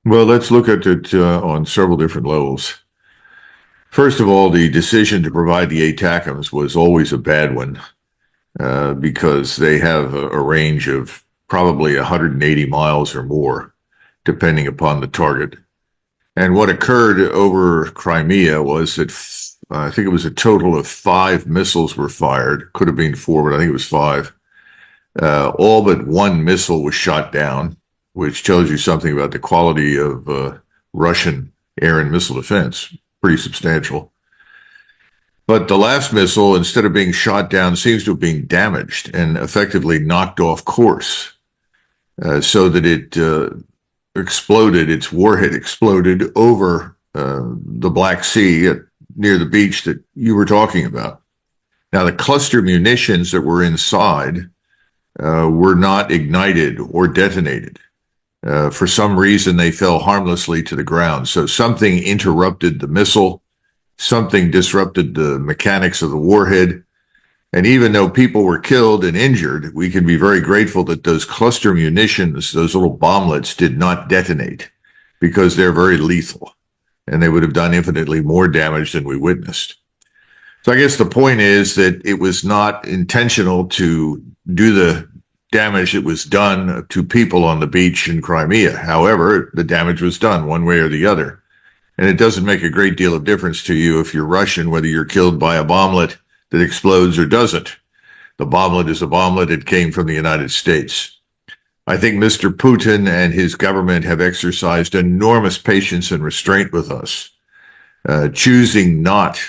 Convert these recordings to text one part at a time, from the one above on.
Well, let's look at it on several different levels. First of all, the decision to provide the ATACMS was always a bad one because they have a range of probably 180 miles or more, depending upon the target. And what occurred over Crimea was that I think it was a total of 5 missiles were fired. Could have been 4, but I think it was 5. All but one missile was shot down, which tells you something about the quality of Russian air and missile defense. Pretty substantial. But the last missile, instead of being shot down, seems to have been damaged and effectively knocked off course so that it exploded, its warhead exploded over the Black Sea near the beach that you were talking about. Now, the cluster munitions that were inside were not ignited or detonated. For some reason, they fell harmlessly to the ground. So something interrupted the missile, something disrupted the mechanics of the warhead. And even though people were killed and injured, we can be very grateful that those cluster munitions, those little bomblets, did not detonate because they're very lethal and they would have done infinitely more damage than we witnessed. So I guess the point is that it was not intentional to do the damage that was done to people on the beach in Crimea. However, the damage was done one way or the other. And it doesn't make a great deal of difference to you if you're Russian, whether you're killed by a bomblet that explodes or doesn't. The bomblet is a bomblet. It came from the United States. I think Mr. Putin and his government have exercised enormous patience and restraint with us, choosing not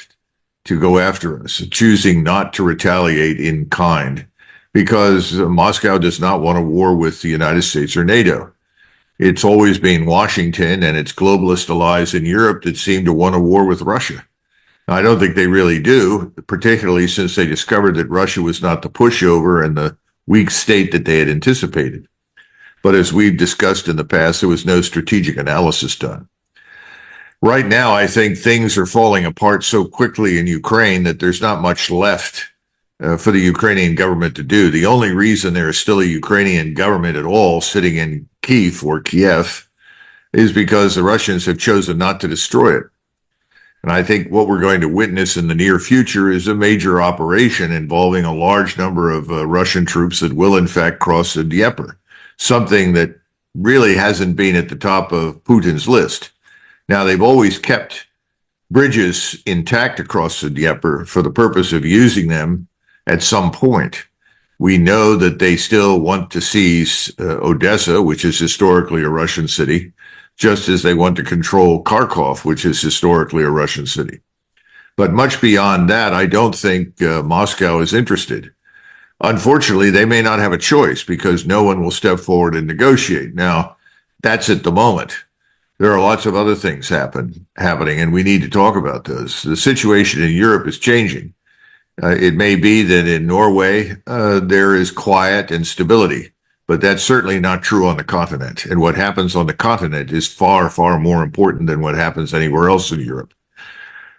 to go after us, choosing not to retaliate in kind, because Moscow does not want a war with the United States or NATO. It's always been Washington and its globalist allies in Europe that seem to want a war with Russia. I don't think they really do, particularly since they discovered that Russia was not the pushover and the weak state that they had anticipated. But as we've discussed in the past, there was no strategic analysis done. Right now, I think things are falling apart so quickly in Ukraine that there's not much left for the Ukrainian government to do. The only reason there is still a Ukrainian government at all sitting in Kiev is because the Russians have chosen not to destroy it. And I think what we're going to witness in the near future is a major operation involving a large number of Russian troops that will, in fact, cross the Dnieper, something that really hasn't been at the top of Putin's list. Now, they've always kept bridges intact across the Dnieper for the purpose of using them at some point. We know that they still want to seize Odessa, which is historically a Russian city, just as they want to control Kharkov, which is historically a Russian city. But much beyond that, I don't think Moscow is interested. Unfortunately, they may not have a choice because no one will step forward and negotiate. Now, that's at the moment. There are lots of other things happening, and we need to talk about those. The situation in Europe is changing. It may be that in Norway, there is quiet and stability, but that's certainly not true on the continent. And what happens on the continent is far, far more important than what happens anywhere else in Europe.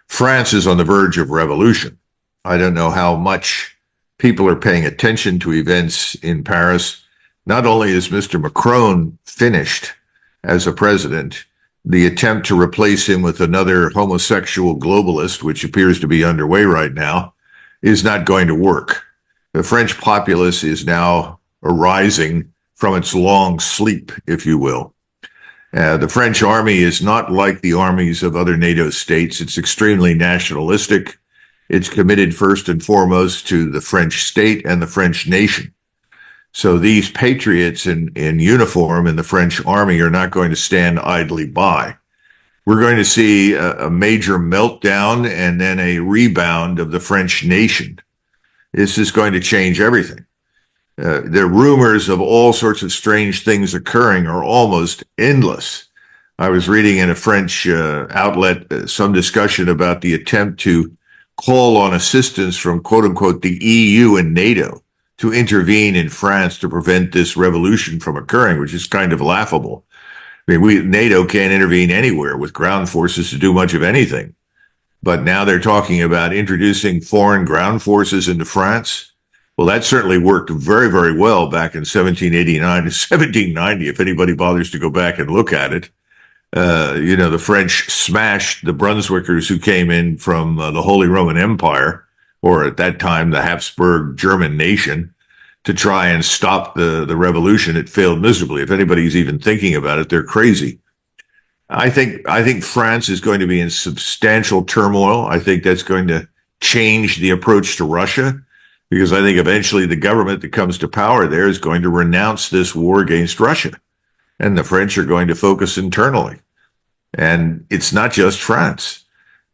France is on the verge of revolution. I don't know how much people are paying attention to events in Paris. Not only is Mr. Macron finished as a president, the attempt to replace him with another homosexual globalist, which appears to be underway right now, is not going to work. The French populace is now arising from its long sleep, if you will. The French army is not like the armies of other NATO states. It's extremely nationalistic. It's committed first and foremost to the French state and the French nation. So these patriots in uniform in the French army are not going to stand idly by. We're going to see a major meltdown and then a rebound of the French nation. This is going to change everything. The rumors of all sorts of strange things occurring are almost endless. I was reading in a French outlet some discussion about the attempt to call on assistance from, quote unquote, the EU and NATO to intervene in France to prevent this revolution from occurring, which is kind of laughable. I mean, NATO can't intervene anywhere with ground forces to do much of anything. But now they're talking about introducing foreign ground forces into France. Well, that certainly worked very, very well back in 1789 to 1790, if anybody bothers to go back and look at it. The French smashed the Brunswickers who came in from the Holy Roman Empire, or at that time, the Habsburg German nation, to try and stop the revolution. It failed miserably. If anybody's even thinking about it, they're crazy. I think France is going to be in substantial turmoil. I think that's going to change the approach to Russia, because I think eventually the government that comes to power there is going to renounce this war against Russia. And the French are going to focus internally. And it's not just France.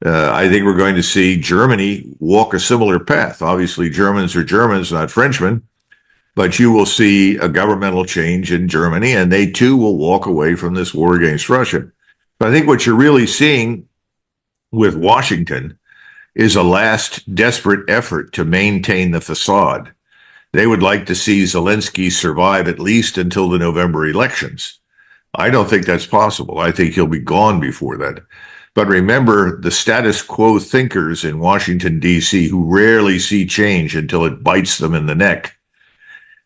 I think we're going to see Germany walk a similar path. Obviously, Germans are Germans, not Frenchmen. But you will see a governmental change in Germany, and they too will walk away from this war against Russia. But I think what you're really seeing with Washington is a last desperate effort to maintain the facade. They would like to see Zelensky survive at least until the November elections. I don't think that's possible. I think he'll be gone before that. But remember, the status quo thinkers in Washington, D.C., who rarely see change until it bites them in the neck,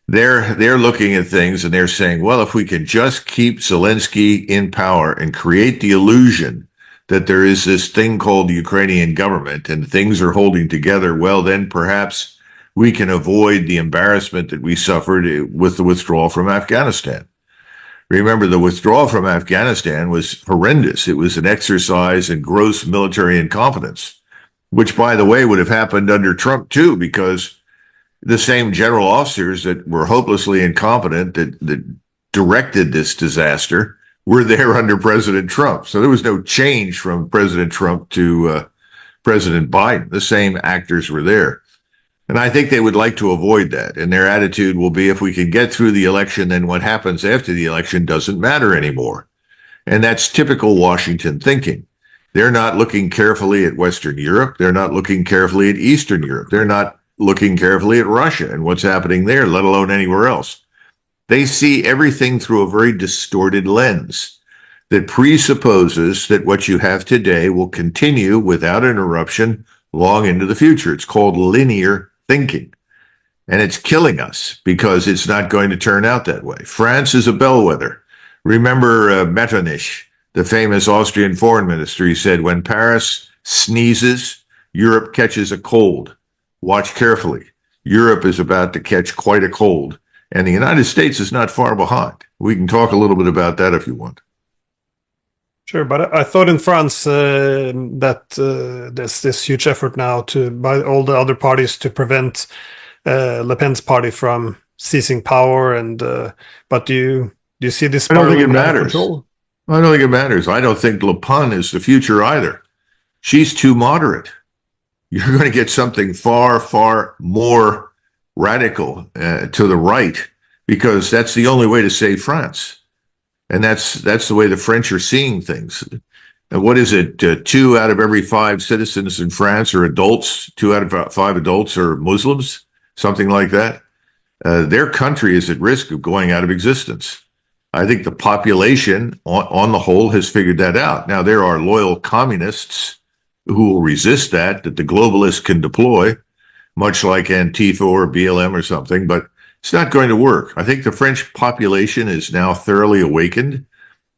they're looking at things and they're saying, well, if we can just keep Zelensky in power and create the illusion that there is this thing called the Ukrainian government and things are holding together, well, then perhaps we can avoid the embarrassment that we suffered with the withdrawal from Afghanistan. Remember, the withdrawal from Afghanistan was horrendous. It was an exercise in gross military incompetence, which, by the way, would have happened under Trump, too, because the same general officers that were hopelessly incompetent that directed this disaster were there under President Trump. So there was no change from President Trump to President Biden. The same actors were there. And I think they would like to avoid that. And their attitude will be, if we can get through the election, then what happens after the election doesn't matter anymore. And that's typical Washington thinking. They're not looking carefully at Western Europe. They're not looking carefully at Eastern Europe. They're not looking carefully at Russia and what's happening there, let alone anywhere else. They see everything through a very distorted lens that presupposes that what you have today will continue without interruption long into the future. It's called linear thinking. And it's killing us because it's not going to turn out that way. France is a bellwether. Remember Metternich, the famous Austrian foreign minister, he said, when Paris sneezes, Europe catches a cold. Watch carefully. Europe is about to catch quite a cold, and the United States is not far behind. We can talk a little bit about that if you want. Sure, but I thought in France that there's this huge effort now by all the other parties to prevent Le Pen's party from seizing power. And but do you see this? I don't think it matters. I don't think it matters. I don't think Le Pen is the future either. She's too moderate. You're going to get something far, far more radical to the right, because that's the only way to save France. And that's the way the French are seeing things. And what is it? 2 out of every 5 citizens in France are adults. 2 out of 5 adults are Muslims, something like that. Their country is at risk of going out of existence. I think the population on the whole has figured that out. Now, there are loyal communists who will resist that the globalists can deploy, much like Antifa or BLM or something, but it's not going to work. I think the French population is now thoroughly awakened,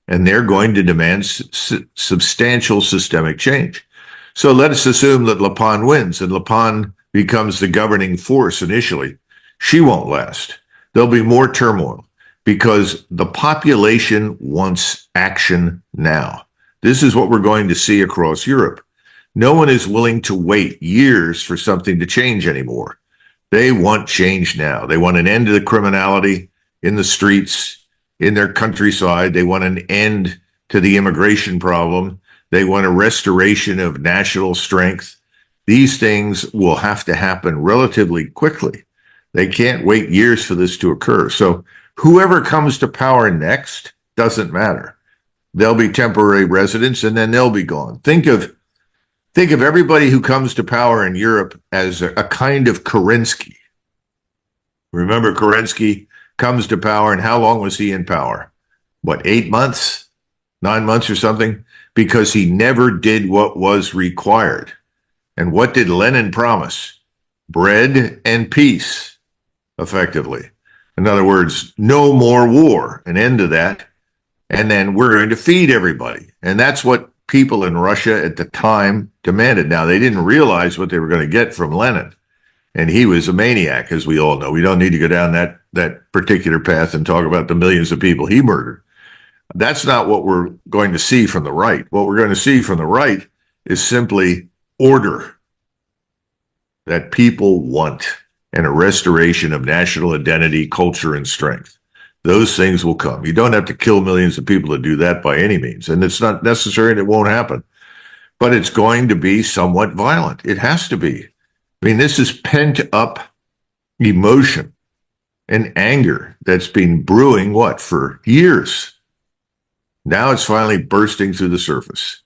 and they're going to demand substantial systemic change. So let us assume that Le Pen wins and Le Pen becomes the governing force initially. She won't last. There'll be more turmoil because the population wants action now. This is what we're going to see across Europe. No one is willing to wait years for something to change anymore. They want change now. They want an end to the criminality in the streets, in their countryside. They want an end to the immigration problem. They want a restoration of national strength. These things will have to happen relatively quickly. They can't wait years for this to occur. So whoever comes to power next doesn't matter. They'll be temporary residents and then they'll be gone. Think of everybody who comes to power in Europe as a kind of Kerensky. Remember, Kerensky comes to power, and how long was he in power? 8 months, 9 months or something? Because he never did what was required. And what did Lenin promise? Bread and peace, effectively. In other words, no more war, an end to that. and then we're going to feed everybody. And that's what people in Russia at the time demanded. Now, they didn't realize what they were going to get from Lenin. And he was a maniac, as we all know. We don't need to go down that particular path and talk about the millions of people he murdered. That's not what we're going to see from the right. What we're going to see from the right is simply order that people want, and a restoration of national identity, culture, and strength. Those things will come. You don't have to kill millions of people to do that by any means. And it's not necessary and it won't happen. But it's going to be somewhat violent. It has to be. I mean, this is pent up emotion and anger that's been brewing, for years. Now it's finally bursting through the surface.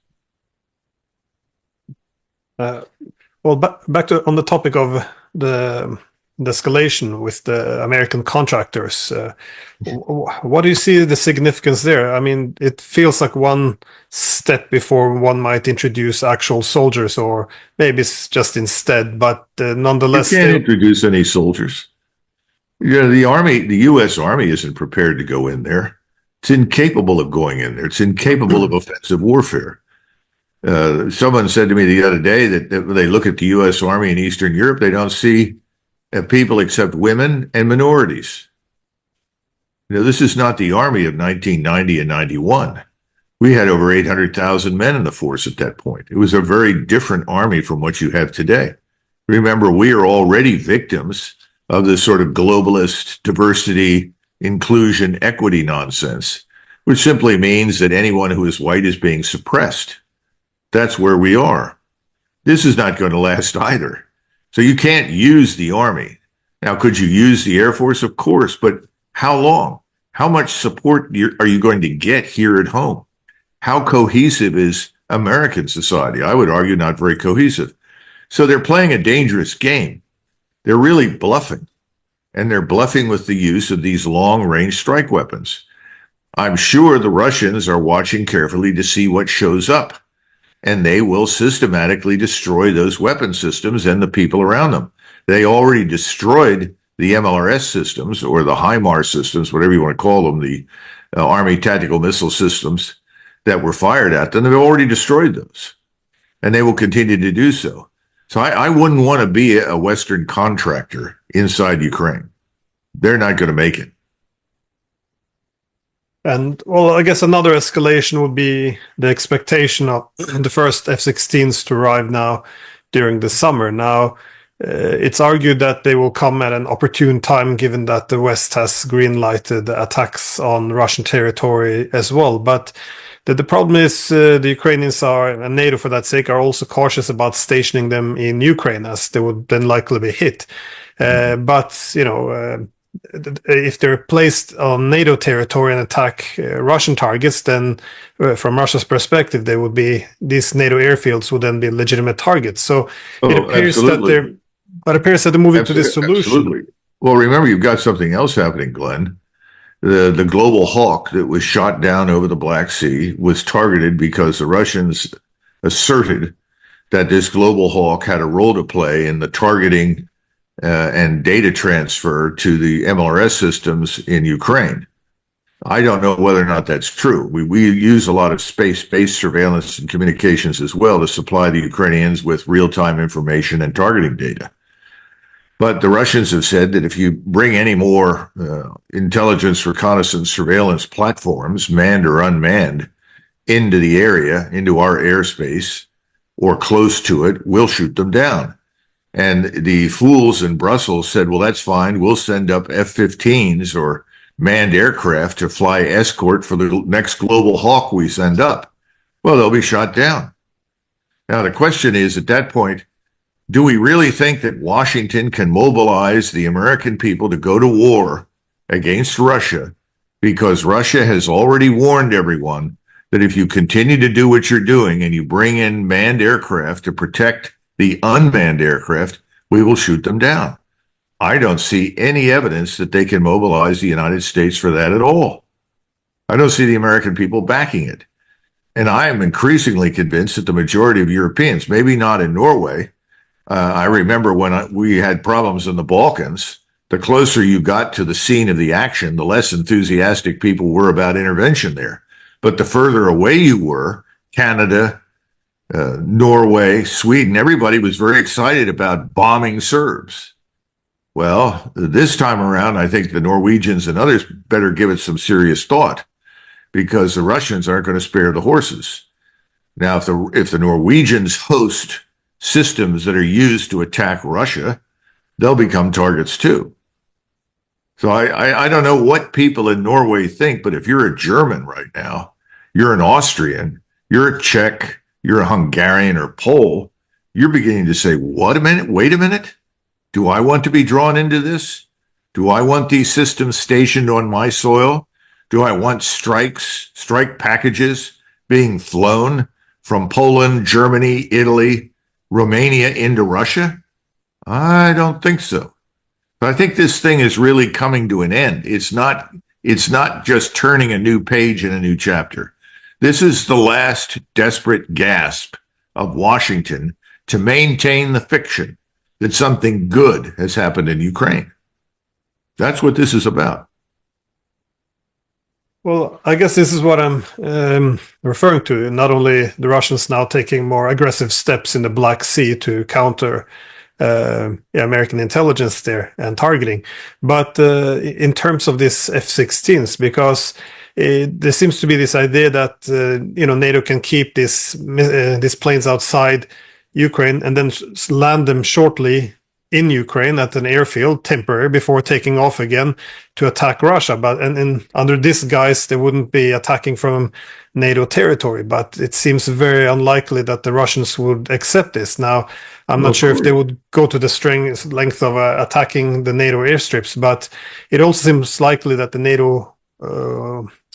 Well, back to on the topic of the escalation with the American contractors. What do you see the significance there? I mean, it feels like one step before one might introduce actual soldiers, or maybe it's just instead, but nonetheless... You can't introduce any soldiers. The Army, the U.S. Army isn't prepared to go in there. It's incapable of going in there. It's incapable of offensive warfare. Someone said to me the other day that when they look at the U.S. Army in Eastern Europe, they don't see people except women and minorities. This is not the Army of 1990 and 91. We had over 800,000 men in the force at that point. It was a very different army from what you have today. Remember, we are already victims of this sort of globalist diversity, inclusion, equity nonsense, which simply means that anyone who is white is being suppressed. That's where we are. This is not going to last either. So you can't use the Army. Now, could you use the Air Force? Of course, but how long? How much support are you going to get here at home? How cohesive is American society? I would argue not very cohesive. So they're playing a dangerous game. They're really bluffing. And they're bluffing with the use of these long-range strike weapons. I'm sure the Russians are watching carefully to see what shows up. And they will systematically destroy those weapon systems and the people around them. They already destroyed the MLRS systems, or the HIMARS systems, whatever you want to call them, the Army tactical missile systems that were fired at them. They've already destroyed those, and they will continue to do so. So I wouldn't want to be a Western contractor inside Ukraine. They're not going to make it. And, well, I guess another escalation would be the expectation of the first F-16s to arrive now during the summer. Now, it's argued that they will come at an opportune time, given that the West has green-lighted attacks on Russian territory as well. But the problem is the Ukrainians are, and NATO for that sake, are also cautious about stationing them in Ukraine, as they would then likely be hit. But, if they're placed on NATO territory and attack Russian targets, then from Russia's perspective, these NATO airfields would then be legitimate targets. So it appears that they're moving to this solution. Absolutely. Well, remember, you've got something else happening, Glenn. The Global Hawk that was shot down over the Black Sea was targeted because the Russians asserted that this Global Hawk had a role to play in the targeting and data transfer to the MLRS systems in Ukraine. I don't know whether or not that's true. We use a lot of space-based surveillance and communications as well to supply the Ukrainians with real-time information and targeting data. But the Russians have said that if you bring any more intelligence, reconnaissance, surveillance platforms, manned or unmanned, into the area, into our airspace, or close to it, we'll shoot them down. And the fools in Brussels said, well, that's fine. We'll send up F-15s or manned aircraft to fly escort for the next Global Hawk we send up. Well, they'll be shot down. Now, the question is, at that point, do we really think that Washington can mobilize the American people to go to war against Russia, because Russia has already warned everyone that if you continue to do what you're doing and you bring in manned aircraft to protect the unmanned aircraft, we will shoot them down? I don't see any evidence that they can mobilize the United States for that at all. I don't see the American people backing it. And I am increasingly convinced that the majority of Europeans, maybe not in Norway, I remember when we had problems in the Balkans, the closer you got to the scene of the action, the less enthusiastic people were about intervention there. But the further away you were, Canada, Norway, Sweden, everybody was very excited about bombing Serbs. Well, this time around, I think the Norwegians and others better give it some serious thought, because the Russians aren't going to spare the horses. Now, if the Norwegians host systems that are used to attack Russia, they'll become targets too. So I don't know what people in Norway think, but if you're a German right now, you're an Austrian, you're a Czech, you're a Hungarian or Pole, you're beginning to say, what a minute, wait a minute. Do I want to be drawn into this? Do I want these systems stationed on my soil? Do I want strike packages being flown from Poland, Germany, Italy, Romania into Russia? I don't think so. But I think this thing is really coming to an end. It's not just turning a new page in a new chapter. This is the last desperate gasp of Washington to maintain the fiction that something good has happened in Ukraine. That's what this is about. Well, I guess this is what I'm referring to. Not only the Russians now taking more aggressive steps in the Black Sea to counter American intelligence there and targeting, but in terms of this F-16s, because there seems to be this idea that NATO can keep these planes outside Ukraine and then land them shortly in Ukraine at an airfield, temporary, before taking off again to attack Russia. But and under this guise, they wouldn't be attacking from NATO territory. But it seems very unlikely that the Russians would accept this. Now, I'm not sure if they would go to the length of attacking the NATO airstrips, but it also seems likely that the NATO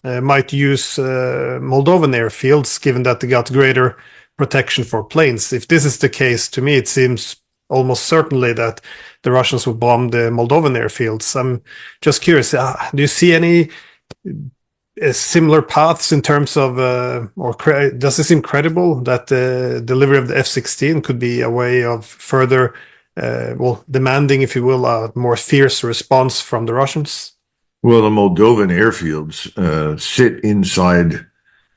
might use Moldovan airfields, given that they got greater protection for planes. If this is the case, to me, it seems almost certainly that the Russians will bomb the Moldovan airfields. I'm just curious, do you see any similar paths in terms of, does it seem credible that the delivery of the F-16 could be a way of further, demanding, if you will, a more fierce response from the Russians? Well, the Moldovan airfields sit inside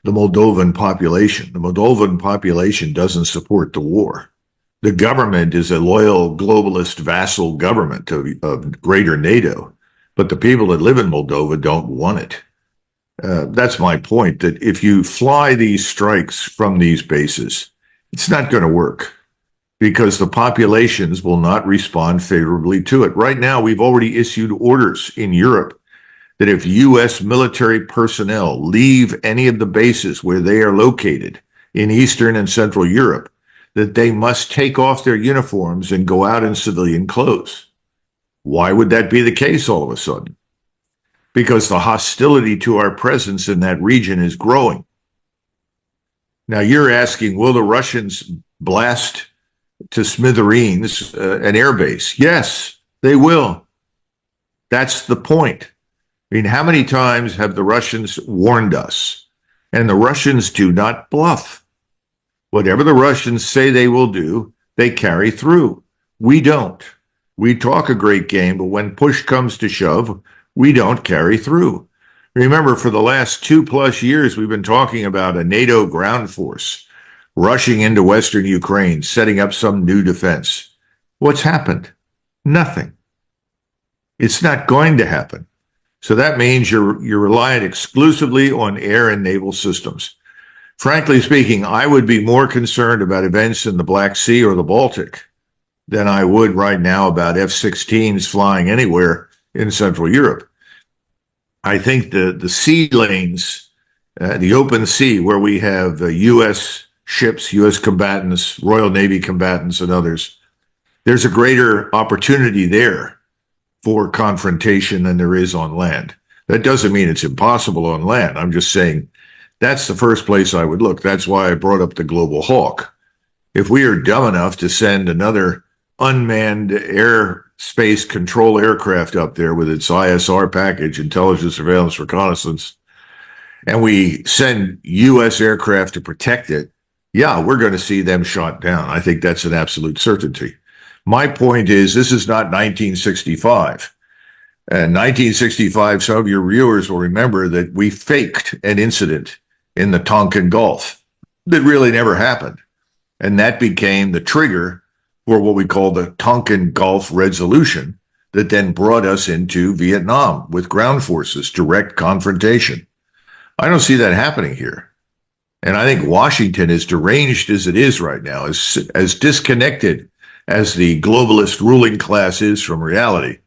the Moldovan population. The Moldovan population doesn't support the war. The government is a loyal globalist vassal government of greater NATO, but the people that live in Moldova don't want it. That's my point, that if you fly these strikes from these bases, it's not going to work because the populations will not respond favorably to it. Right now, we've already issued orders in Europe that if U.S. military personnel leave any of the bases where they are located in Eastern and Central Europe, that they must take off their uniforms and go out in civilian clothes. Why would that be the case all of a sudden? Because the hostility to our presence in that region is growing. Now you're asking, will the Russians blast to smithereens an airbase? Yes, they will. That's the point. I mean, how many times have the Russians warned us? And the Russians do not bluff. Whatever the Russians say they will do, they carry through. We don't. We talk a great game, but when push comes to shove, we don't carry through. Remember, for the last 2+ years, we've been talking about a NATO ground force rushing into Western Ukraine, setting up some new defense. What's happened? Nothing. It's not going to happen. So that means you're reliant exclusively on air and naval systems. Frankly speaking, I would be more concerned about events in the Black Sea or the Baltic than I would right now about F-16s flying anywhere in Central Europe. I think the sea lanes, the open sea where we have U.S. ships, U.S. combatants, Royal Navy combatants, and others, there's a greater opportunity there for confrontation than there is on land. That doesn't mean it's impossible on land. I'm just saying that's the first place I would look. That's why I brought up the Global Hawk. If we are dumb enough to send another unmanned airspace control aircraft up there with its ISR package, intelligence, surveillance, reconnaissance, and we send U.S. aircraft to protect it, yeah, we're going to see them shot down. I think that's an absolute certainty. My point is, this is not 1965. In 1965, some of your viewers will remember that we faked an incident in the Tonkin Gulf that really never happened. And that became the trigger for what we call the Tonkin Gulf Resolution that then brought us into Vietnam with ground forces, direct confrontation. I don't see that happening here. And I think Washington, as deranged as it is right now, as disconnected as the globalist ruling class is from reality,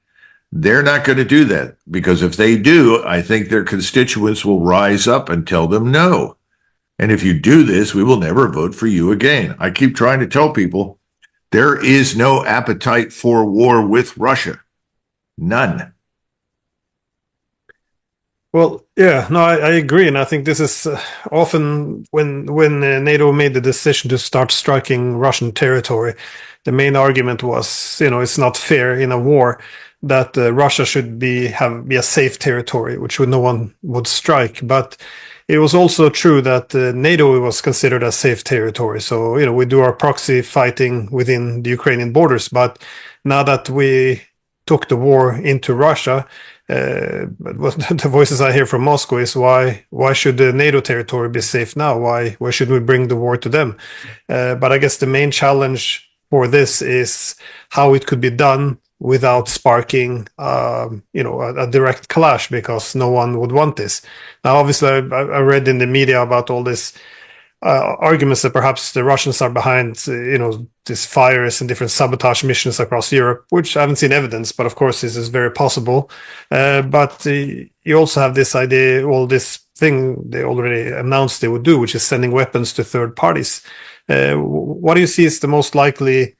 they're not going to do that, because if they do, I think their constituents will rise up and tell them no. And if you do this, we will never vote for you again. I keep trying to tell people there is no appetite for war with Russia. None. Well, yeah, no, I agree, and I think this is often when NATO made the decision to start striking Russian territory, the main argument was, it's not fair in a war that Russia should be a safe territory, which no one would strike. But it was also true that NATO was considered a safe territory. So, we do our proxy fighting within the Ukrainian borders, but now that we took the war into Russia, the voices I hear from Moscow is why should the NATO territory be safe now? Why should we bring the war to them? But I guess the main challenge for this is how it could be done without sparking, a direct clash, because no one would want this. Now, obviously, I read in the media about all this arguments that perhaps the Russians are behind, these fires and different sabotage missions across Europe, which I haven't seen evidence, but of course this is very possible. But you also have this idea, this thing they already announced they would do, which is sending weapons to third parties. What do you see as the most likely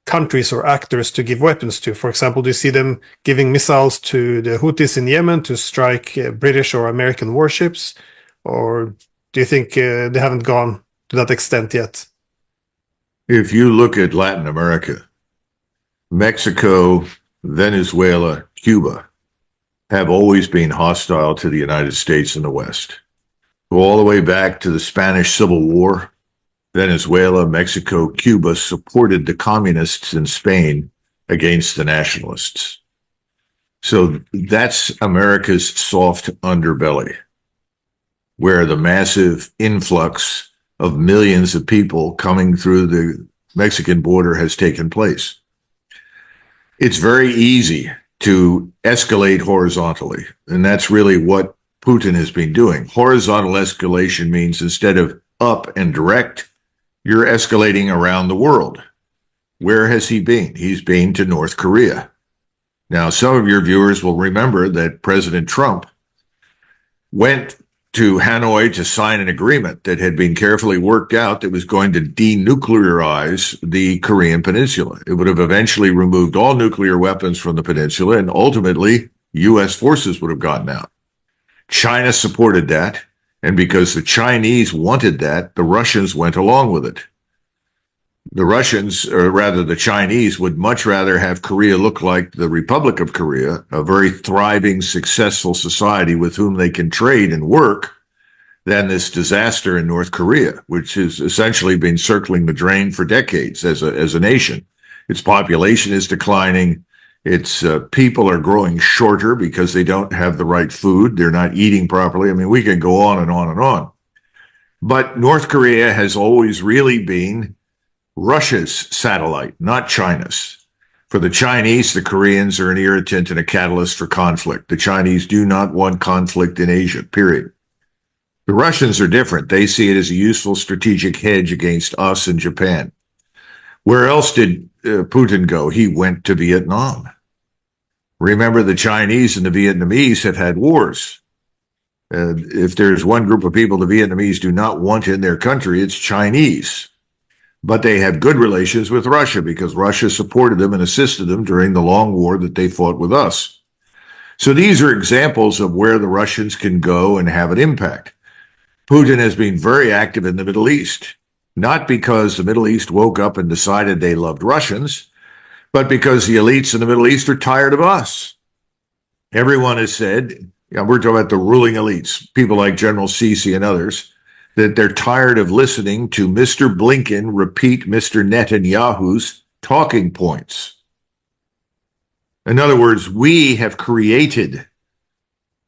countries or actors to give weapons to? For example, do you see them giving missiles to the Houthis in Yemen to strike British or American warships? Or do you think they haven't gone to that extent yet? If you look at Latin America, Mexico, Venezuela, Cuba have always been hostile to the United States and the West. Go all the way back to the Spanish Civil War. Venezuela, Mexico, Cuba supported the communists in Spain against the nationalists. So that's America's soft underbelly, where the massive influx of millions of people coming through the Mexican border has taken place. It's very easy to escalate horizontally, and that's really what Putin has been doing. Horizontal escalation means instead of up and direct, you're escalating around the world. Where has he been? He's been to North Korea. Now, some of your viewers will remember that President Trump went to Hanoi to sign an agreement that had been carefully worked out that was going to denuclearize the Korean Peninsula. It would have eventually removed all nuclear weapons from the peninsula, and ultimately, U.S. forces would have gotten out. China supported that, and because the Chinese wanted that, the Russians went along with it. The Russians, or rather the Chinese, would much rather have Korea look like the Republic of Korea, a very thriving, successful society with whom they can trade and work, than this disaster in North Korea, which has essentially been circling the drain for decades as a nation. Its population is declining. Its people are growing shorter because they don't have the right food. They're not eating properly. I mean, we can go on and on and on. But North Korea has always really been Russia's satellite, not China's. For the Chinese, the Koreans are an irritant and a catalyst for conflict. The Chinese do not want conflict in Asia, period. The Russians are different. They see it as a useful strategic hedge against us and Japan. Where else did Putin go? He went to Vietnam. Remember, the Chinese and the Vietnamese have had wars. If there's one group of people the Vietnamese do not want in their country, it's Chinese. But they have good relations with Russia because Russia supported them and assisted them during the long war that they fought with us. So these are examples of where the Russians can go and have an impact. Putin has been very active in the Middle East, not because the Middle East woke up and decided they loved Russians, but because the elites in the Middle East are tired of us. Everyone has said, we're talking about the ruling elites, people like General Sisi and others, that they're tired of listening to Mr. Blinken repeat Mr. Netanyahu's talking points. In other words, we have created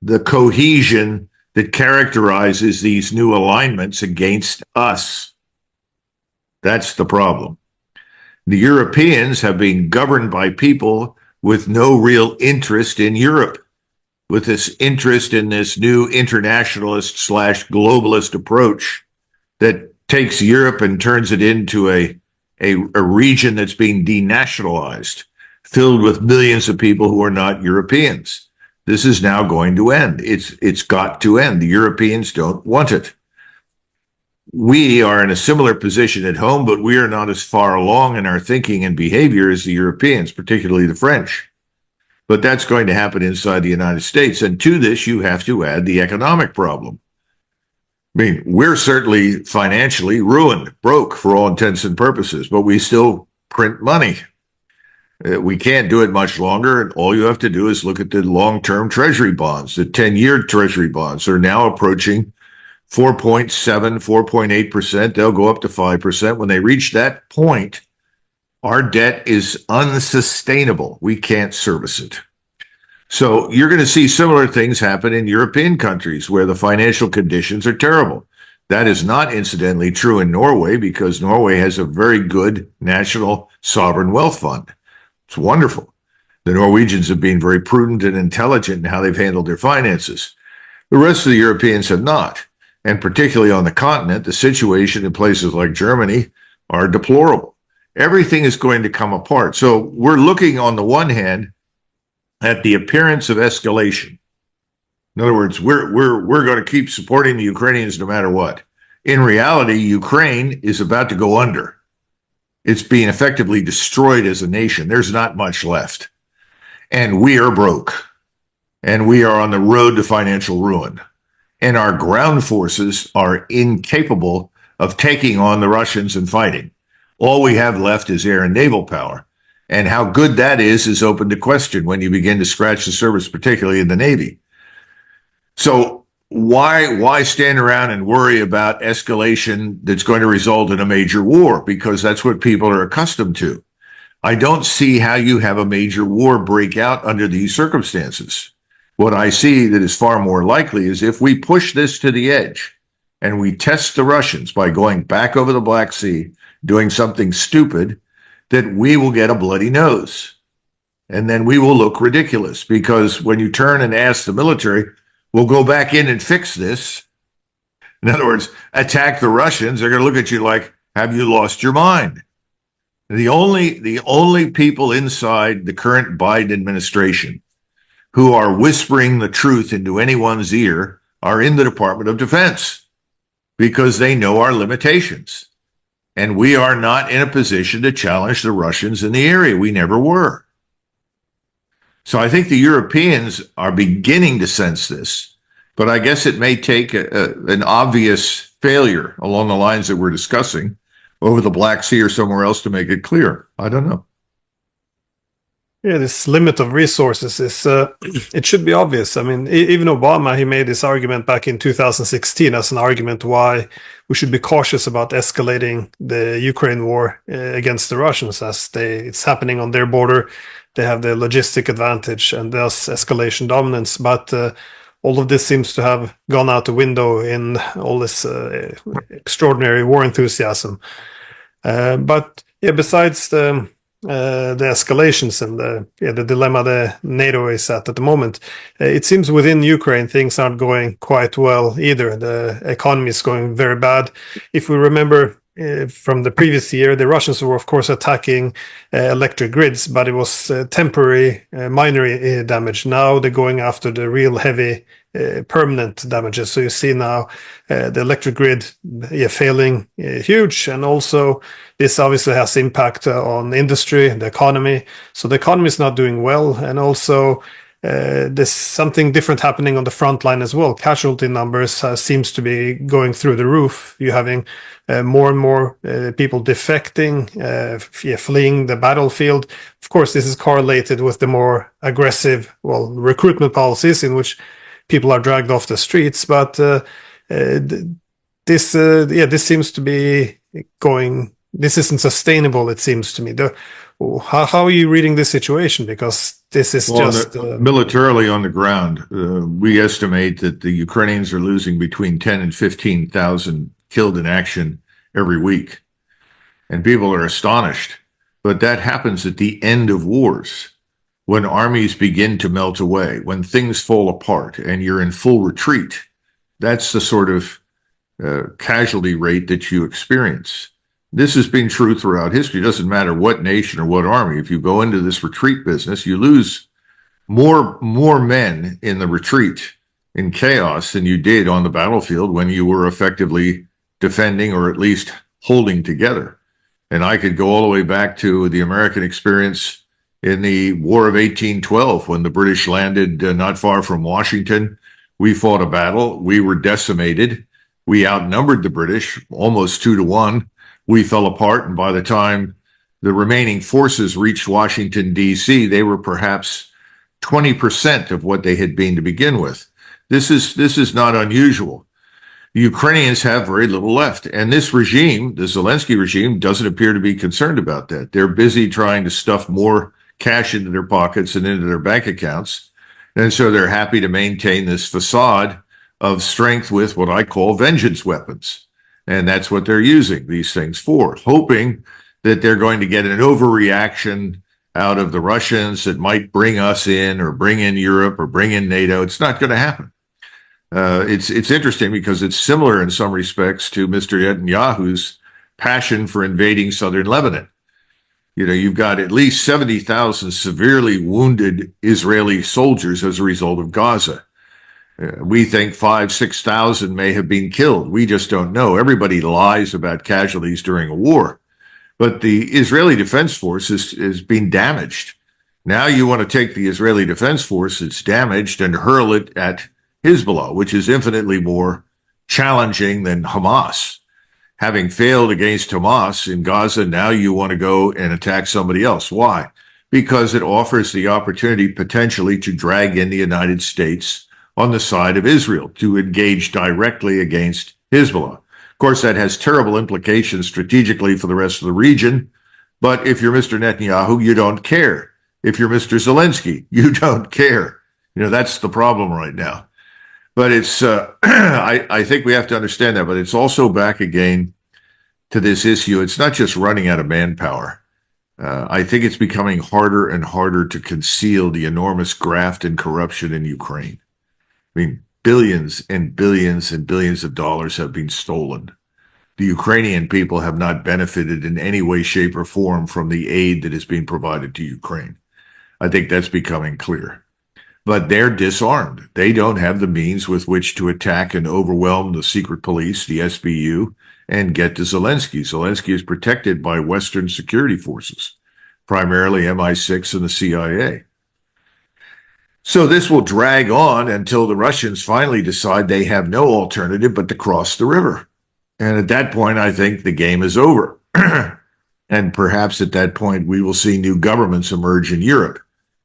the cohesion that characterizes these new alignments against us. That's the problem. The Europeans have been governed by people with no real interest in Europe, with this interest in this new internationalist / globalist approach that takes Europe and turns it into a region that's being denationalized, filled with millions of people who are not Europeans. This is now going to end. It's got to end. The Europeans don't want it. We are in a similar position at home, but we are not as far along in our thinking and behavior as the Europeans, particularly the French. But that's going to happen inside the United States. And to this, you have to add the economic problem. I mean, we're certainly financially ruined, broke for all intents and purposes, but we still print money. We can't do it much longer. And all you have to do is look at the long-term treasury bonds. The 10-year treasury bonds are now approaching 4.7, 4.8%. They'll go up to 5%. When they reach that point, our debt is unsustainable. We can't service it. So you're going to see similar things happen in European countries where the financial conditions are terrible. That is not incidentally true in Norway, because Norway has a very good national sovereign wealth fund. It's wonderful. The Norwegians have been very prudent and intelligent in how they've handled their finances. The rest of the Europeans have not. And particularly on the continent, the situation in places like Germany are deplorable. Everything is going to come apart. So we're looking on the one hand at the appearance of escalation. In other words, we're going to keep supporting the Ukrainians no matter what. In reality, Ukraine is about to go under. It's being effectively destroyed as a nation. There's not much left. And we are broke. And we are on the road to financial ruin. And our ground forces are incapable of taking on the Russians and fighting. All we have left is air and naval power. And how good that is open to question when you begin to scratch the surface, particularly in the Navy. So why stand around and worry about escalation that's going to result in a major war? Because that's what people are accustomed to. I don't see how you have a major war break out under these circumstances. What I see that is far more likely is if we push this to the edge and we test the Russians by going back over the Black Sea, doing something stupid, that we will get a bloody nose. And then we will look ridiculous, because when you turn and ask the military, we'll go back in and fix this. In other words, attack the Russians, they're going to look at you like, have you lost your mind? The only people inside the current Biden administration who are whispering the truth into anyone's ear are in the Department of Defense, because they know our limitations. And we are not in a position to challenge the Russians in the area. We never were. So I think the Europeans are beginning to sense this, but I guess it may take an obvious failure along the lines that we're discussing over the Black Sea or somewhere else to make it clear. I don't know. Yeah, this limit of resources is, it should be obvious. I mean, even Obama, he made this argument back in 2016 as an argument why we should be cautious about escalating the Ukraine war against the Russians, as it's happening on their border. They have the logistic advantage and thus escalation dominance. But all of this seems to have gone out the window in all this extraordinary war enthusiasm. But yeah, besides the escalations and the dilemma the NATO is at the moment, it seems within Ukraine things aren't going quite well either. The economy is going very bad. If we remember from the previous year, the Russians were of course attacking electric grids, but it was temporary, minor damage. Now they're going after the real heavy permanent damages. So you see now the electric grid failing huge, and also this obviously has impact on industry, the economy. So the economy is not doing well, and also there's something different happening on the front line as well. Casualty numbers seems to be going through the roof. You're having more and more people defecting, fleeing the battlefield. Of course, this is correlated with the more aggressive, recruitment policies in which people are dragged off the streets. But this seems to be going. This isn't sustainable, it seems to me. How are you reading this situation? Because this is Well, just militarily on the ground, we estimate that the Ukrainians are losing between 10 and 15,000 killed in action every week. And people are astonished. But that happens at the end of wars, when armies begin to melt away, when things fall apart and you're in full retreat. That's the sort of casualty rate that you experience. This has been true throughout history. It doesn't matter what nation or what army. If you go into this retreat business, you lose more men in the retreat, in chaos, than you did on the battlefield when you were effectively defending or at least holding together. And I could go all the way back to the American experience in the War of 1812, when the British landed not far from Washington. We fought a battle. We were decimated. We outnumbered the British almost 2-1. We fell apart, and by the time the remaining forces reached Washington, D.C., they were perhaps 20% of what they had been to begin with. This is not unusual. The Ukrainians have very little left, and this regime, the Zelensky regime, doesn't appear to be concerned about that. They're busy trying to stuff more cash into their pockets and into their bank accounts, and so they're happy to maintain this facade of strength with what I call vengeance weapons. And that's what they're using these things for, hoping that they're going to get an overreaction out of the Russians that might bring us in or bring in Europe or bring in NATO. It's not going to happen. It's interesting because it's similar in some respects to Mr. Netanyahu's passion for invading southern Lebanon. You know, you've got at least 70,000 severely wounded Israeli soldiers as a result of Gaza. We think 6,000 may have been killed. We just don't know. Everybody lies about casualties during a war. But the Israeli Defense Force is being damaged. Now you want to take the Israeli Defense Force that's damaged and hurl it at Hezbollah, which is infinitely more challenging than Hamas. Having failed against Hamas in Gaza, now you want to go and attack somebody else. Why? Because it offers the opportunity potentially to drag in the United States on the side of Israel to engage directly against Hezbollah. Of course, that has terrible implications strategically for the rest of the region. But if you're Mr. Netanyahu, you don't care. If you're Mr. Zelensky, you don't care. You know, that's the problem right now. But it's, I think we have to understand that, but it's also back again to this issue. It's not just running out of manpower. I think it's becoming harder and harder to conceal the enormous graft and corruption in Ukraine. I mean, billions and billions and billions of dollars have been stolen. The Ukrainian people have not benefited in any way, shape, or form from the aid that is being provided to Ukraine. I think that's becoming clear. But they're disarmed. They don't have the means with which to attack and overwhelm the secret police, the SBU, and get to Zelensky. Zelensky is protected by Western security forces, primarily MI6 and the CIA. So this will drag on until the Russians finally decide they have no alternative but to cross the river. And at that point, I think the game is over. And perhaps at that point, we will see new governments emerge in Europe.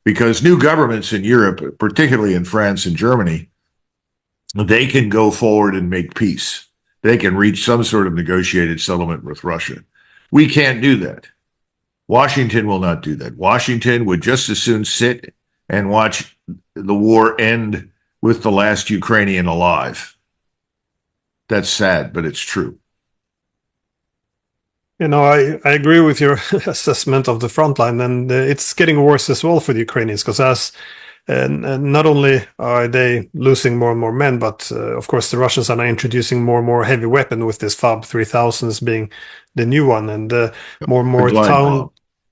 Because new governments in Europe, particularly in France and Germany, they can go forward and make peace. They can reach some sort of negotiated settlement with Russia. We can't do that. Washington will not do that. Washington would just as soon sit and watch the war end with the last Ukrainian alive. That's sad, but it's true. You know, I agree with your assessment of the front line, and it's getting worse as well for the Ukrainians, because not only are they losing more and more men, but of course the Russians are now introducing more and more heavy weapon, with this FAB 3000s being the new one, and more and more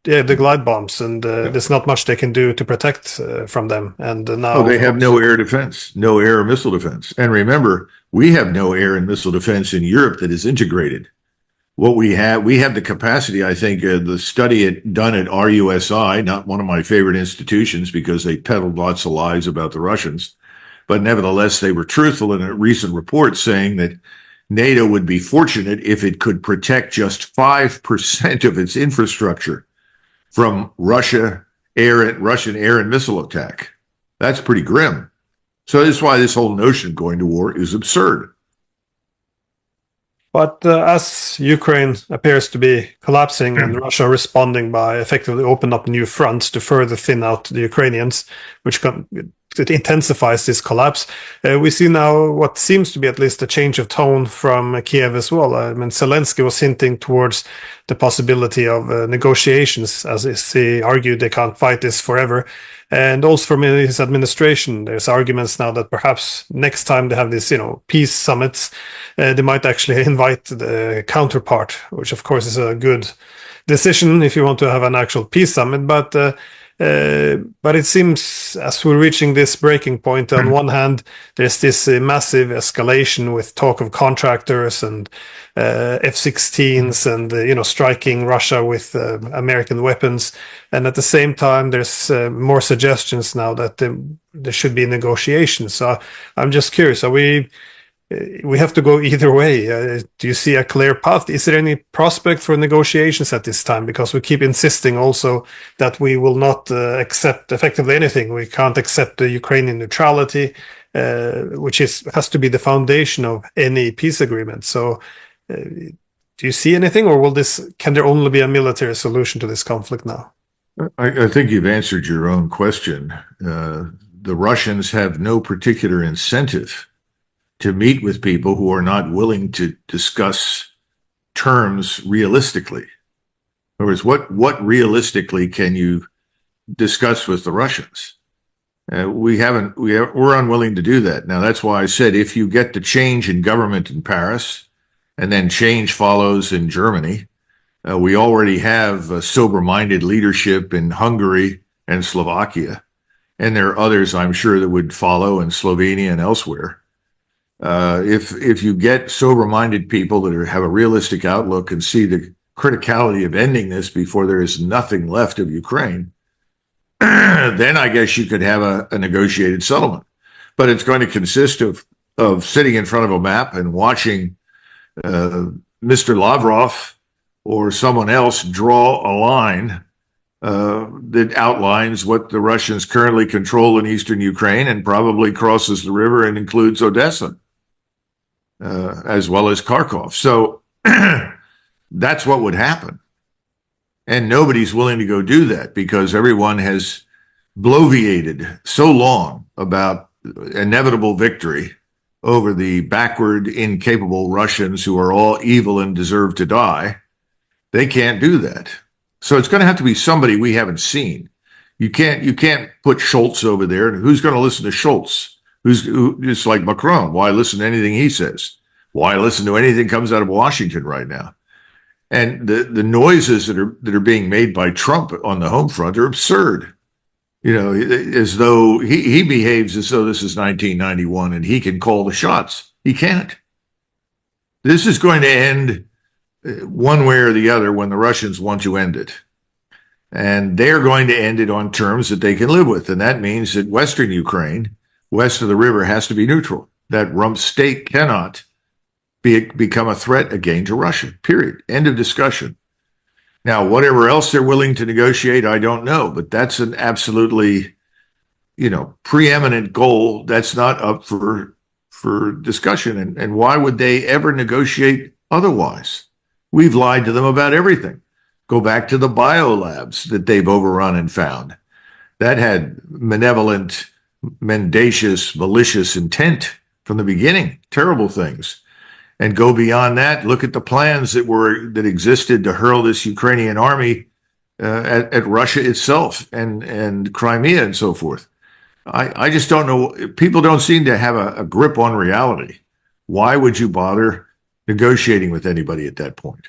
the glide bombs, and there's not much they can do to protect from them. And now they have no air defense, no air or missile defense. And remember, we have no air and missile defense in Europe that is integrated. What we have the capacity, I think, the study done at RUSI, not one of my favorite institutions because they peddled lots of lies about the Russians, but nevertheless, they were truthful in a recent report saying that NATO would be fortunate if it could protect just 5% of its infrastructure from Russian air and missile attack. That's pretty grim. So that's why this whole notion of going to war is absurd. But as Ukraine appears to be collapsing and Russia responding by effectively opening up new fronts to further thin out the Ukrainians, which it intensifies this collapse, we see now what seems to be at least a change of tone from Kiev as well. I mean, Zelensky was hinting towards the possibility of negotiations, as he argued they can't fight this forever. And also from his administration, there's arguments now that perhaps next time they have this, peace summits, they might actually invite the counterpart, which of course is a good decision if you want to have an actual peace summit. But it seems as we're reaching this breaking point, on one hand, there's this massive escalation with talk of contractors and F-16s and striking Russia with American weapons, and at the same time, there's more suggestions now that there should be negotiations. So I'm just curious: we have to go either way. Do you see a clear path? Is there any prospect for negotiations at this time? Because we keep insisting also that we will not accept effectively anything. We can't accept the Ukrainian neutrality, which has to be the foundation of any peace agreement. So do you see anything, or can there only be a military solution to this conflict now? I think you've answered your own question. The Russians have no particular incentive to meet with people who are not willing to discuss terms realistically. In other words, what realistically can you discuss with the Russians? We're unwilling to do that. Now, that's why I said if you get the change in government in Paris and then change follows in Germany, we already have sober-minded leadership in Hungary and Slovakia, and there are others I'm sure that would follow in Slovenia and elsewhere. If you get sober-minded people that have a realistic outlook and see the criticality of ending this before there is nothing left of Ukraine, then I guess you could have a negotiated settlement. But it's going to consist of sitting in front of a map and watching Mr. Lavrov or someone else draw a line that outlines what the Russians currently control in eastern Ukraine and probably crosses the river and includes Odessa, as well as Kharkov. So that's what would happen. And nobody's willing to go do that because everyone has bloviated so long about inevitable victory over the backward, incapable Russians who are all evil and deserve to die. They can't do that. So it's going to have to be somebody we haven't seen. You can't put Scholz over there. And who's going to listen to Scholz? It's like Macron. Why listen to anything he says? Why listen to anything comes out of Washington right now? And the noises that are being made by Trump on the home front are absurd. As though he behaves as though this is 1991 and he can call the shots. He can't. This is going to end one way or the other when the Russians want to end it. And they're going to end it on terms that they can live with. And that means that Western Ukraine, west of the river, has to be neutral. That rump state cannot become a threat again to Russia, period. End of discussion. Now, whatever else they're willing to negotiate, I don't know. But that's an absolutely, preeminent goal that's not up for discussion. And why would they ever negotiate otherwise? We've lied to them about everything. Go back to the biolabs that they've overrun and found. That had malevolent, mendacious, malicious intent from the beginning. Terrible things. And go beyond that, look at the plans that existed to hurl this Ukrainian army at Russia itself and Crimea and so forth. I just don't know. People don't seem to have a grip on reality. Why would you bother negotiating with anybody at that point?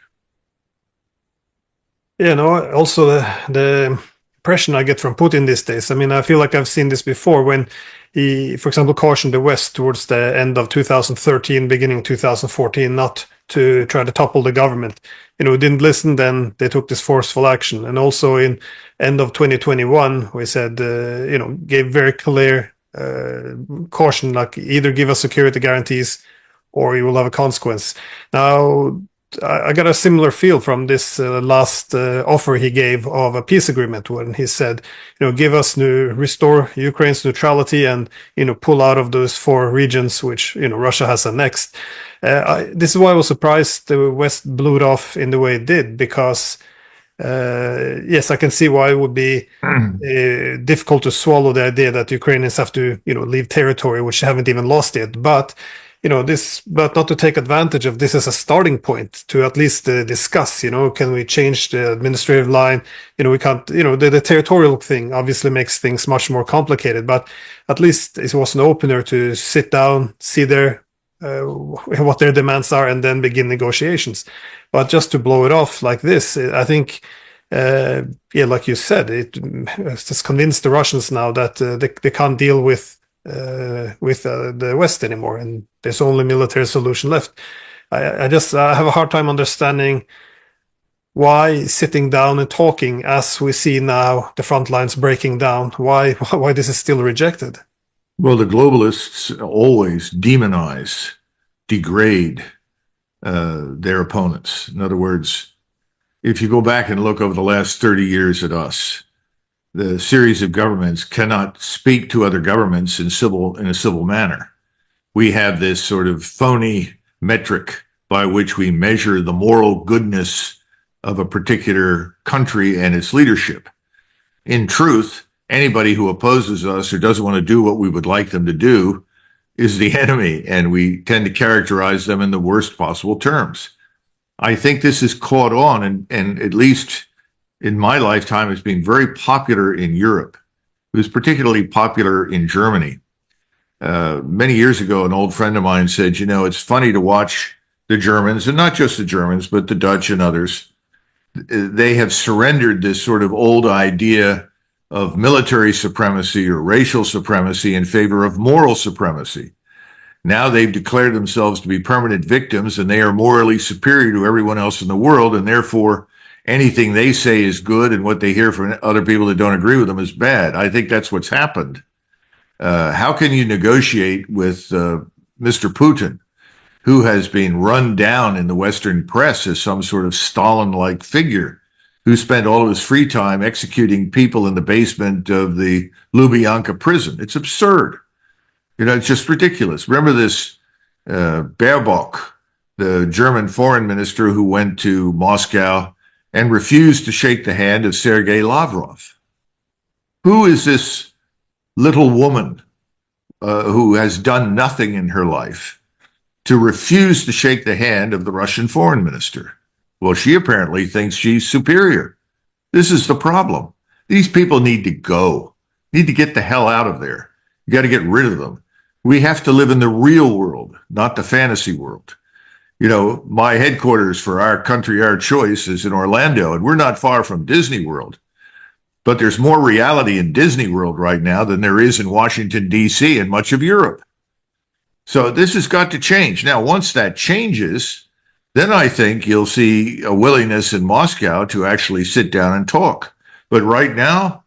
Also the impression I get from Putin these days, I feel like I've seen this before when he, for example, cautioned the West towards the end of 2013, beginning 2014, not to try to topple the government. Didn't listen, then they took this forceful action. And also in end of 2021, we said, gave very clear caution, like either give us security guarantees or you will have a consequence. Now, I got a similar feel from this last offer he gave of a peace agreement when he said, restore Ukraine's neutrality and, pull out of those 4 regions which, Russia has annexed. This is why I was surprised the West blew it off in the way it did, because yes, I can see why it would be difficult to swallow the idea that Ukrainians have to, leave territory which they haven't even lost yet. But but not to take advantage of this as a starting point to at least discuss. Can we change the administrative line? We can't. The territorial thing obviously makes things much more complicated. But at least it was an opener to sit down, see what their demands are, and then begin negotiations. But just to blow it off like this, I think, like you said, it has convinced the Russians now that they can't deal with the West anymore, and there's only military solution left. I have a hard time understanding why sitting down and talking, as we see now the front lines breaking down, why this is still rejected. Well, the globalists always demonize, degrade their opponents. In other words, if you go back and look over the last 30 years at us, the series of governments cannot speak to other governments in a civil manner. We have this sort of phony metric by which we measure the moral goodness of a particular country and its leadership. In truth, anybody who opposes us or doesn't want to do what we would like them to do is the enemy, and we tend to characterize them in the worst possible terms. I think this has caught on, and at least in my lifetime, it's been very popular in Europe. It was particularly popular in Germany. Many years ago, an old friend of mine said, it's funny to watch the Germans, and not just the Germans, but the Dutch and others. They have surrendered this sort of old idea of military supremacy or racial supremacy in favor of moral supremacy. Now they've declared themselves to be permanent victims, and they are morally superior to everyone else in the world, and therefore anything they say is good, and what they hear from other people that don't agree with them is bad. I think that's what's happened. How can you negotiate with Mr. Putin, who has been run down in the Western press as some sort of Stalin-like figure, who spent all of his free time executing people in the basement of the Lubyanka prison? It's absurd. It's just ridiculous. Remember this Baerbock, the German foreign minister who went to Moscow and refused to shake the hand of Sergei Lavrov. Who is this little woman who has done nothing in her life to refuse to shake the hand of the Russian foreign minister? Well, she apparently thinks she's superior. This is the problem. These people need to go, need to get the hell out of there. You got to get rid of them. We have to live in the real world, not the fantasy world. My headquarters for Our Country, Our Choice is in Orlando, and we're not far from Disney World. But there's more reality in Disney World right now than there is in Washington, D.C. and much of Europe. So this has got to change. Now, once that changes, then I think you'll see a willingness in Moscow to actually sit down and talk. But right now,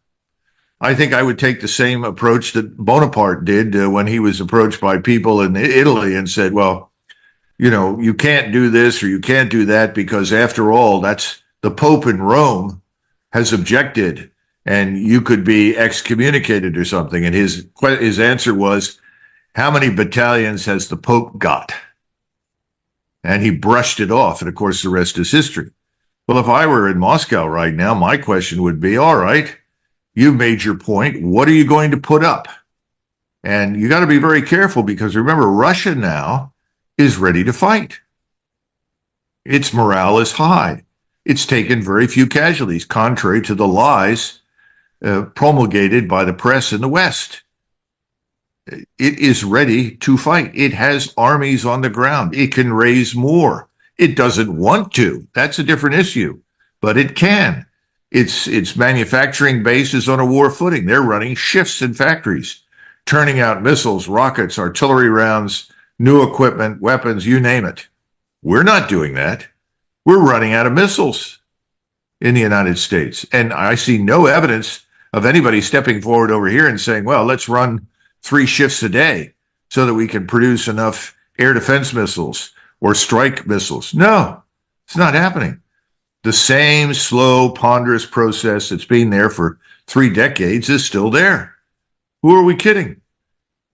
I think I would take the same approach that Bonaparte did when he was approached by people in Italy and said, well, you can't do this or you can't do that because, after all, that's the Pope in Rome has objected and you could be excommunicated or something. And his answer was, how many battalions has the Pope got? And he brushed it off. And of course, the rest is history. Well, if I were in Moscow right now, my question would be, all right, you've made your point. What are you going to put up? And you got to be very careful, because remember, Russia now is ready to fight. Its morale is high. It's taken very few casualties, contrary to the lies promulgated by the press in the West. It is ready to fight. It has armies on the ground. It can raise more. It doesn't want to. That's a different issue, but it can. Its manufacturing base is on a war footing. They're running shifts in factories, turning out missiles, rockets, artillery rounds, new equipment, weapons, you name it. We're not doing that. We're running out of missiles in the United States. And I see no evidence of anybody stepping forward over here and saying, well, let's run 3 shifts a day so that we can produce enough air defense missiles or strike missiles. No, It's not happening. The same slow, ponderous process that's been there for 3 decades is still there. Who are we kidding?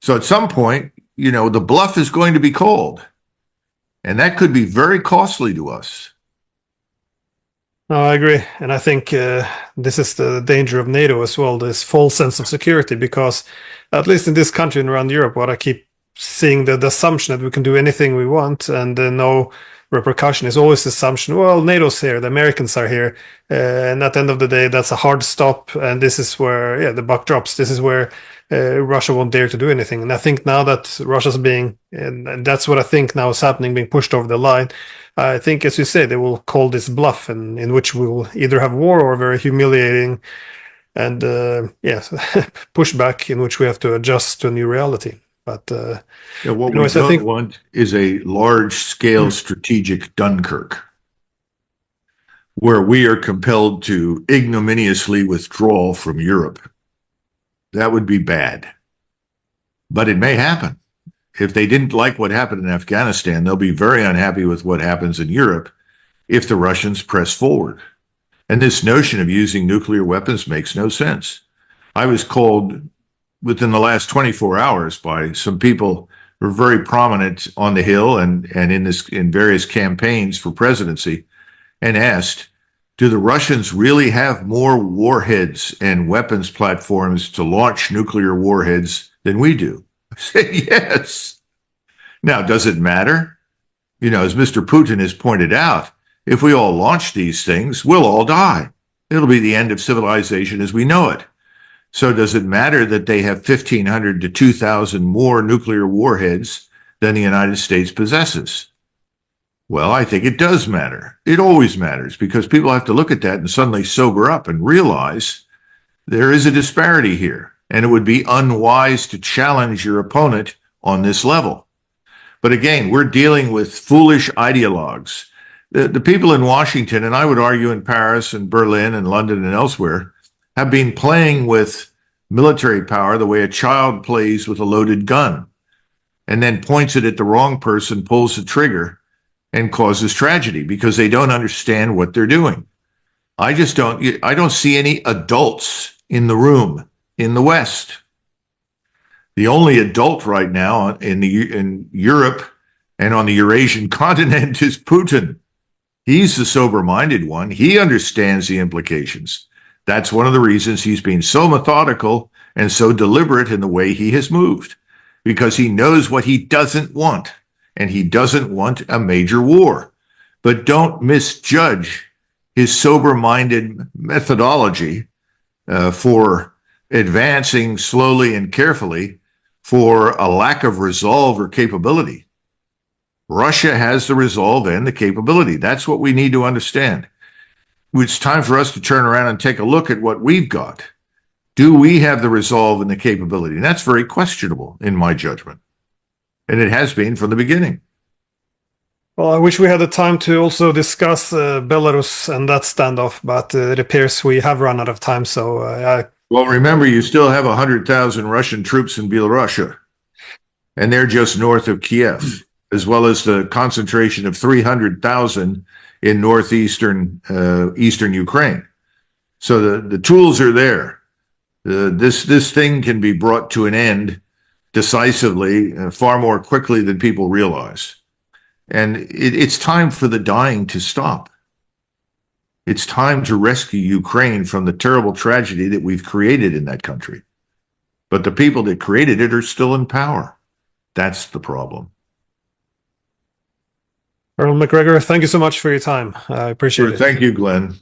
So at some point, the bluff is going to be called, and that could be very costly to us. No, I agree. And I think this is the danger of NATO as well, this false sense of security, because at least in this country and around Europe, what I keep seeing the assumption that we can do anything we want and no repercussion is always the assumption, well, NATO's here, the Americans are here. And at the end of the day, that's a hard stop. And this is where, the buck drops. This is where Russia won't dare to do anything. And I think now that Russia's and that's what I think now is happening, being pushed over the line. I think, as you say, they will call this bluff, in which we will either have war or very humiliating and, pushback in which we have to adjust to a new reality. But what we don't want is a large-scale strategic Dunkirk, where we are compelled to ignominiously withdraw from Europe. That would be bad. But it may happen. If they didn't like what happened in Afghanistan, they'll be very unhappy with what happens in Europe if the Russians press forward. And this notion of using nuclear weapons makes no sense. I was called within the last 24 hours by some people who are very prominent on the Hill and in various campaigns for presidency, and asked, do the Russians really have more warheads and weapons platforms to launch nuclear warheads than we do? I said, yes. Now, does it matter? As Mr. Putin has pointed out, if we all launch these things, we'll all die. It'll be the end of civilization as we know it. So does it matter that they have 1,500 to 2,000 more nuclear warheads than the United States possesses? Well, I think it does matter. It always matters, because people have to look at that and suddenly sober up and realize there is a disparity here. And it would be unwise to challenge your opponent on this level. But again, we're dealing with foolish ideologues. The people in Washington, and I would argue in Paris and Berlin and London and elsewhere, have been playing with military power the way a child plays with a loaded gun, and then points it at the wrong person, pulls the trigger, and causes tragedy because they don't understand what they're doing. I don't see any adults in the room in the West. The only adult right now in Europe and on the Eurasian continent is Putin. He's the sober-minded one. He understands the implications. That's one of the reasons he's been so methodical and so deliberate in the way he has moved, because he knows what he doesn't want, and he doesn't want a major war. But don't misjudge his sober-minded methodology for advancing slowly and carefully for a lack of resolve or capability. Russia has the resolve and the capability. That's what we need to understand. It's time for us to turn around and take a look at what we've got. Do we have the resolve and the capability? And that's very questionable in my judgment. And it has been from the beginning. Well, I wish we had the time to also discuss Belarus and that standoff, but it appears we have run out of time. So well, remember, you still have 100,000 Russian troops in Belarus, and they're just north of Kiev, as well as the concentration of 300,000 in northeastern eastern Ukraine. So the tools are there. This thing can be brought to an end decisively, far more quickly than people realize. And it's time for the dying to stop. It's time to rescue Ukraine from the terrible tragedy that we've created in that country. But the people that created it are still in power. That's the problem. Colonel Macgregor, thank you so much for your time. I appreciate it. Thank you, Glenn.